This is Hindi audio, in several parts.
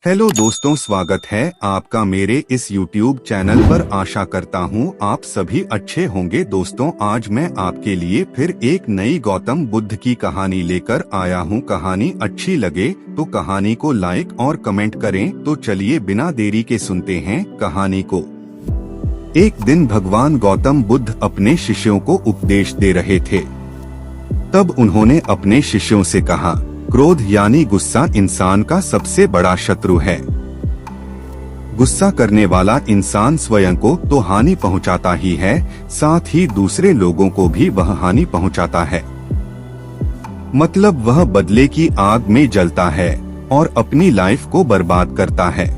हेलो दोस्तों, स्वागत है आपका मेरे इस YouTube चैनल पर। आशा करता हूँ आप सभी अच्छे होंगे। दोस्तों, आज मैं आपके लिए फिर एक नई गौतम बुद्ध की कहानी लेकर आया हूँ। कहानी अच्छी लगे तो कहानी को लाइक और कमेंट करें। तो चलिए बिना देरी के सुनते हैं कहानी को। एक दिन भगवान गौतम बुद्ध अपने शिष्यों को उपदेश दे रहे थे। तब उन्होंने अपने शिष्यों से कहा, क्रोध यानी गुस्सा इंसान का सबसे बड़ा शत्रु है। गुस्सा करने वाला इंसान स्वयं को तो हानि पहुंचाता ही है, साथ ही दूसरे लोगों को भी वह हानि पहुंचाता है। मतलब वह बदले की आग में जलता है और अपनी लाइफ को बर्बाद करता है।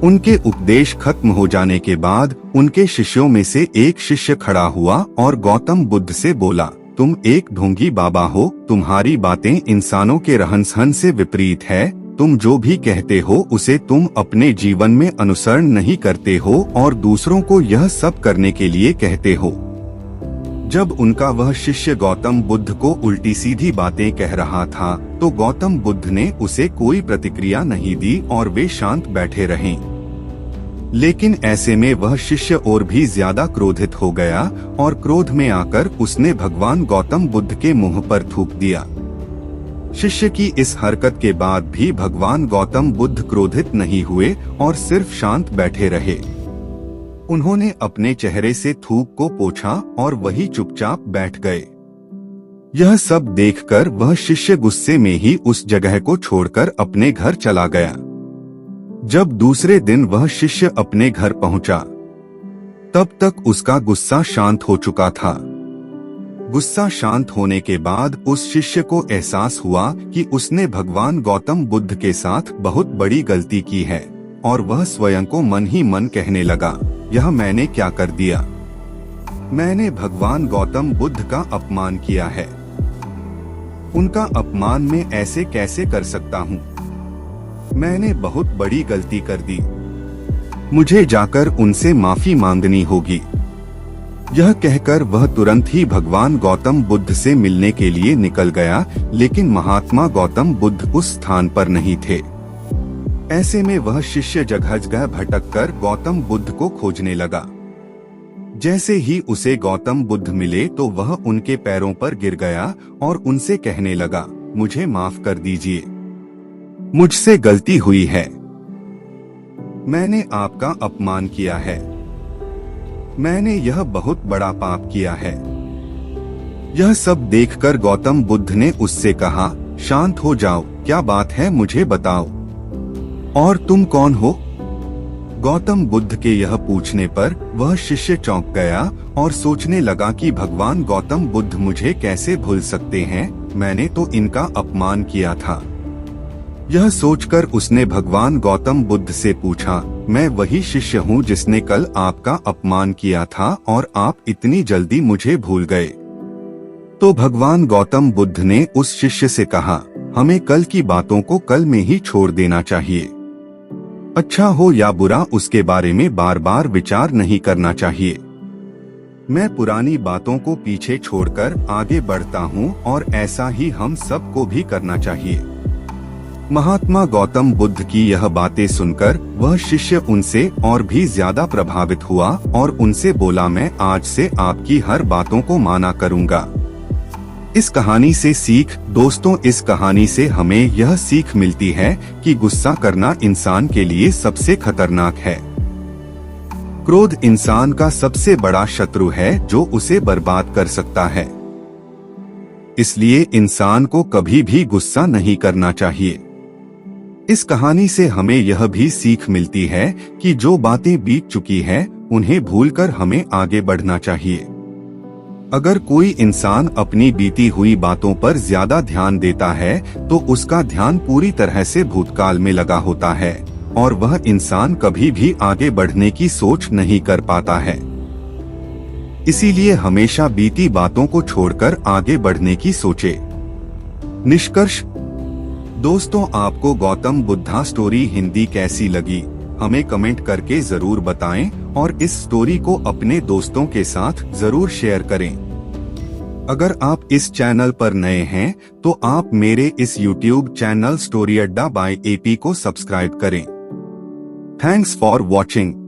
उनके उपदेश खत्म हो जाने के बाद उनके शिष्यों में से एक शिष्य खड़ा हुआ और गौतम बुद्ध से बोला, तुम एक ढोंगी बाबा हो। तुम्हारी बातें इंसानों के रहन सहन से विपरीत है। तुम जो भी कहते हो उसे तुम अपने जीवन में अनुसरण नहीं करते हो और दूसरों को यह सब करने के लिए कहते हो। जब उनका वह शिष्य गौतम बुद्ध को उल्टी सीधी बातें कह रहा था तो गौतम बुद्ध ने उसे कोई प्रतिक्रिया नहीं दी और वे शांत बैठे रहे। लेकिन ऐसे में वह शिष्य और भी ज्यादा क्रोधित हो गया और क्रोध में आकर उसने भगवान गौतम बुद्ध के मुंह पर थूक दिया। शिष्य की इस हरकत के बाद भी भगवान गौतम बुद्ध क्रोधित नहीं हुए और सिर्फ शांत बैठे रहे। उन्होंने अपने चेहरे से थूक को पोंछा और वही चुपचाप बैठ गए। यह सब देखकर वह शिष्य गुस्से में ही उस जगह को छोड़कर अपने घर चला गया। जब दूसरे दिन वह शिष्य अपने घर पहुंचा, तब तक उसका गुस्सा शांत हो चुका था। गुस्सा शांत होने के बाद उस शिष्य को एहसास हुआ कि उसने भगवान गौतम बुद्ध के साथ बहुत बड़ी गलती की है और वह स्वयं को मन ही मन कहने लगा, यह मैंने क्या कर दिया? मैंने भगवान गौतम बुद्ध का अपमान किया है। उनका अपमान मैं ऐसे कैसे कर सकता हूँ? मैंने बहुत बड़ी गलती कर दी। मुझे जाकर उनसे माफी मांगनी होगी। यह कहकर वह तुरंत ही भगवान गौतम बुद्ध से मिलने के लिए निकल गया, लेकिन महात्मा गौतम बुद्ध उस स्थान पर नहीं थे। ऐसे में वह शिष्य जगह जगह भटककर गौतम बुद्ध को खोजने लगा। जैसे ही उसे गौतम बुद्ध मिले तो वह उनके पैरों पर गिर गया और उनसे कहने लगा, मुझे माफ कर दीजिए, मुझसे गलती हुई है। मैंने आपका अपमान किया है। मैंने यह बहुत बड़ा पाप किया है। यह सब देखकर गौतम बुद्ध ने उससे कहा, शांत हो जाओ, क्या बात है मुझे बताओ, और तुम कौन हो? गौतम बुद्ध के यह पूछने पर वह शिष्य चौंक गया और सोचने लगा कि भगवान गौतम बुद्ध मुझे कैसे भूल सकते हैं, मैंने तो इनका अपमान किया था। यह सोचकर उसने भगवान गौतम बुद्ध से पूछा, मैं वही शिष्य हूँ जिसने कल आपका अपमान किया था और आप इतनी जल्दी मुझे भूल गए? तो भगवान गौतम बुद्ध ने उस शिष्य से कहा, हमें कल की बातों को कल में ही छोड़ देना चाहिए। अच्छा हो या बुरा उसके बारे में बार बार विचार नहीं करना चाहिए। मैं पुरानी बातों को पीछे छोड़कर आगे बढ़ता हूँ और ऐसा ही हम सबको भी करना चाहिए। महात्मा गौतम बुद्ध की यह बातें सुनकर वह शिष्य उनसे और भी ज्यादा प्रभावित हुआ और उनसे बोला, मैं आज से आपकी हर बातों को माना करूंगा। इस कहानी से सीख, दोस्तों, इस कहानी से हमें यह सीख मिलती है कि गुस्सा करना इंसान के लिए सबसे खतरनाक है। क्रोध इंसान का सबसे बड़ा शत्रु है जो उसे बर्बाद कर सकता है। इसलिए इंसान को कभी भी गुस्सा नहीं करना चाहिए। इस कहानी से हमें यह भी सीख मिलती है कि जो बातें बीत चुकी हैं, उन्हें भूलकर हमें आगे बढ़ना चाहिए। अगर कोई इंसान अपनी बीती हुई बातों पर ज्यादा ध्यान देता है तो उसका ध्यान पूरी तरह से भूतकाल में लगा होता है और वह इंसान कभी भी आगे बढ़ने की सोच नहीं कर पाता है। इसीलिए हमेशा बीती बातों को छोड़कर आगे बढ़ने की सोचे। निष्कर्ष, दोस्तों, आपको गौतम बुद्धा स्टोरी हिंदी कैसी लगी हमें कमेंट करके जरूर बताएं और इस स्टोरी को अपने दोस्तों के साथ जरूर शेयर करें। अगर आप इस चैनल पर नए हैं तो आप मेरे इस YouTube चैनल स्टोरी अड्डा बाय एपी को सब्सक्राइब करें। Thanks for watching.